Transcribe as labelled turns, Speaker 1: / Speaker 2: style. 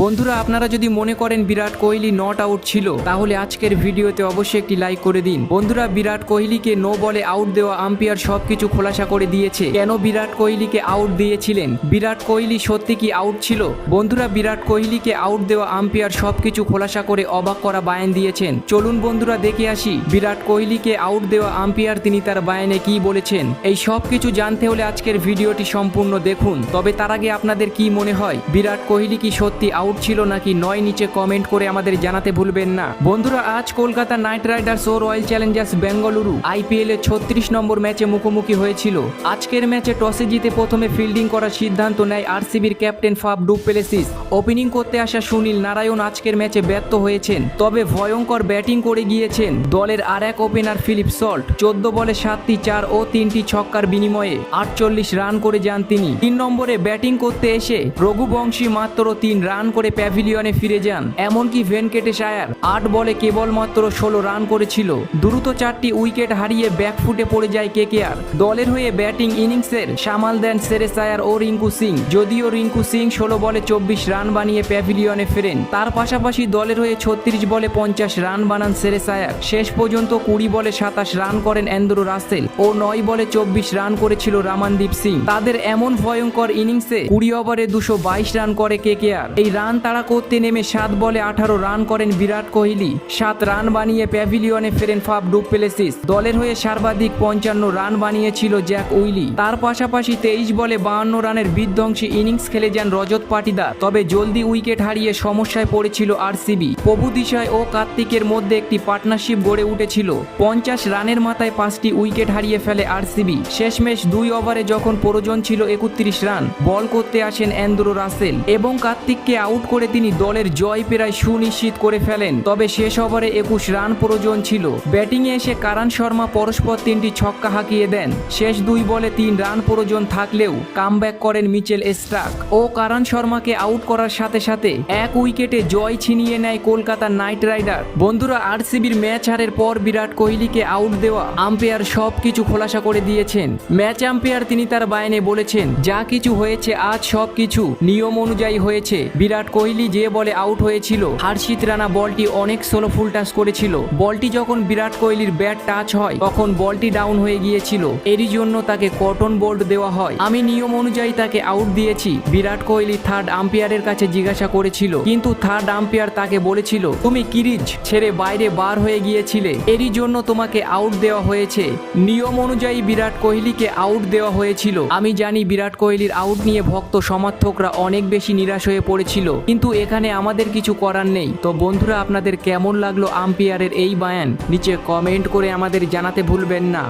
Speaker 1: বন্ধুরা আপনারা যদি মনে করেন বিরাট কোহলি নট আউট ছিল তাহলে আজকের ভিডিওতে অবশ্যই একটি লাইক করে দিন। বন্ধুরা বিরাট কোহলিকে নো বলে আউট দেওয়া আম্পায়ার সবকিছু খোলাসা করে দিয়েছে। কেন বিরাট কোহলিকে আউট দিয়েছিলেন, বিরাট কোহলি সত্যি কি আউট ছিল? বন্ধুরা বিরাট কোহলিকে আউট দেওয়া আম্পায়ার সবকিছু খোলাসা করে অবাক করা বায়ান দিয়েছেন। চলুন বন্ধুরা দেখে আসি বিরাট কোহলিকে আউট দেওয়া আম্পায়ার তিনি তার বায়ানে কি বলেছেন। এই সব কিছু জানতে হলে আজকের ভিডিওটি সম্পূর্ণ দেখুন। তবে তার আগে আপনাদের কি মনে হয় বিরাট কোহলি কি সত্যি আউট ছিল নাকি নয়, নিচে কমেন্ট করে আমাদের জানাতে ভুলবেন না। বন্ধুরা আজ কলকাতা নাইট রাইডার্স ও রয়্যাল চ্যালেঞ্জার্স বেঙ্গালুরু আইপিএল এর 36 নম্বর ম্যাচে মুখোমুখি হয়েছিল। আজকের ম্যাচে টসে জিতে প্রথমে ফিল্ডিং করার সিদ্ধান্ত নেয় আরসিবির captain Faf du Plessis. Opening করতে আসা সুনীল নারায়ণ আজকের ম্যাচে ব্যর্থ হয়েছেন, তবে ভয়ঙ্কর ব্যাটিং করে গিয়েছেন দলের আর এক ওপেনার ফিলিপ সল্ট। 14 বলে 7টি 4 ও 3টি ছক্কার বিনিময়ে 48 রান করে যান তিনি। 3 নম্বরে ব্যাটিং করতে এসে রঘুবংশী মাত্র 3 রান করে প্যাভিলিয়নে ফিরে যান। এমনকি ভেঙ্কটেশ আয়ার 8 বলে কেবলমাত্র 16 রান করেছিল। দ্রুত 4টি উইকেট হারিয়ে ব্যাকফুটে পড়ে যায় কেকেআর। দলের হয়ে ব্যাটিং ইনিংসের সামাল দেন শ্রেয়স আয়ার ও রিঙ্কু সিং। যদিও রিঙ্কু সিং 16 বলে 24 রান বানিয়ে প্যাভিলিয়নে ফেরেন। তার পাশাপাশি দলের হয়ে 36 বলে 50 রান বানান শ্রেয়স আয়ার। শেষ পর্যন্ত 20 বলে 27 রান করেন অ্যান্ড্রু রাসেল ও 9 বলে 24 রান করেছিল রামানদীপ সিং। তাদের এমন ভয়ঙ্কর ইনিংসে 20 ওভারে 222 রান করে কেকেআর। এই রান তাড়া করতে নেমে 7 বলে 18 রান করেন বিরাট কোহলি। 7 রান বানিয়ে প্যাভিলিয়নে ফেরেন ফাফ ডু প্লেসিস। দলের হয়ে সর্বাধিক 55 রান বানিয়েছিল জ্যাক উইলি। তার পাশাপাশি 23 বলে 52 রানের বিধ্বংসী ইনিংস খেলে যান রজত পাটিদার। তবে জলদি উইকেট হারিয়ে সমস্যায় পড়েছিল আরসিবি। প্রভু দিশায় ও কার্তিকের মধ্যে একটি পার্টনারশিপ গড়ে উঠেছিল। 50 রানের মাথায় 5টি উইকেট হারিয়ে ফেলে আরসিবি। শেষমেশ 2 ওভারে যখন প্রয়োজন ছিল 31 রান, বল করতে আসেন অ্যান্ড্রু রাসেল এবং কার্তিককে আউট করে তিনি দলের জয় প্রায় সুনিশ্চিত করে ফেলেন। তবে শেষ ওভারে 21 রান প্রয়োজন ছিল। ব্যাটিংয়ে এসে কারণ শর্মা পরস্পর 3টি ছক্কা হাঁকিয়ে দেন। শেষ 2 বলে 3 রান প্রয়োজন থাকলেও কামব্যাক করেন মিচেল স্টার্ক ও কারণ শর্মাকে আউট করার সাথে সাথে 1 উইকেটে জয় ছিনিয়ে নেয় কলকাতা নাইট রাইডার। বন্ধুরা আরসিবির ম্যাচ হারের পর বিরাট কোহলিকে আউট দেওয়া আম্পায়ার সবকিছু খোলাসা করে দিয়েছেন। ম্যাচ আম্পায়ার তিনি তার বায়ানে বলেছেন, যা কিছু হয়েছে আজ সবকিছু নিয়ম অনুযায়ী হয়েছে। বিরাট কোহলি যে বলে আউট হয়েছিল হর্ষিত রানা বলটি অনেক স্লো ফুল টাচ করেছিল। বলটি যখন বিরাট কোহলির ব্যাট টাচ হয় তখন বলটি ডাউন হয়ে গিয়েছিল, এরই জন্য তাকে কটন বোল্ড দেওয়া হয়। আমি নিয়ম অনুযায়ী তাকে আউট দিয়েছি। বিরাট কোহলি থার্ড আম্পায়ারের কাছে জিজ্ঞাসা করেছিল, কিন্তু থার্ড আম্পায়ার তাকে বলেছিল তুমি ক্রিজ ছেড়ে বাইরে বার হয়ে গিয়েছিলে, এরই জন্য তোমাকে আউট দেওয়া হয়েছে। নিয়ম অনুযায়ী বিরাট কোহলিকে আউট দেওয়া হয়েছিল। আমি জানি বিরাট কোহলির আউট নিয়ে ভক্ত সমর্থকরা অনেক বেশি নিরাশ হয়ে পড়েছিল, কিন্তু এখানে আমাদের কিছু করার নেই। তো বন্ধুরা আপনাদের কেমন লাগলো আম্পায়ারের এই বায়ান, নিচে কমেন্ট করে আমাদের জানাতে ভুলবেন না।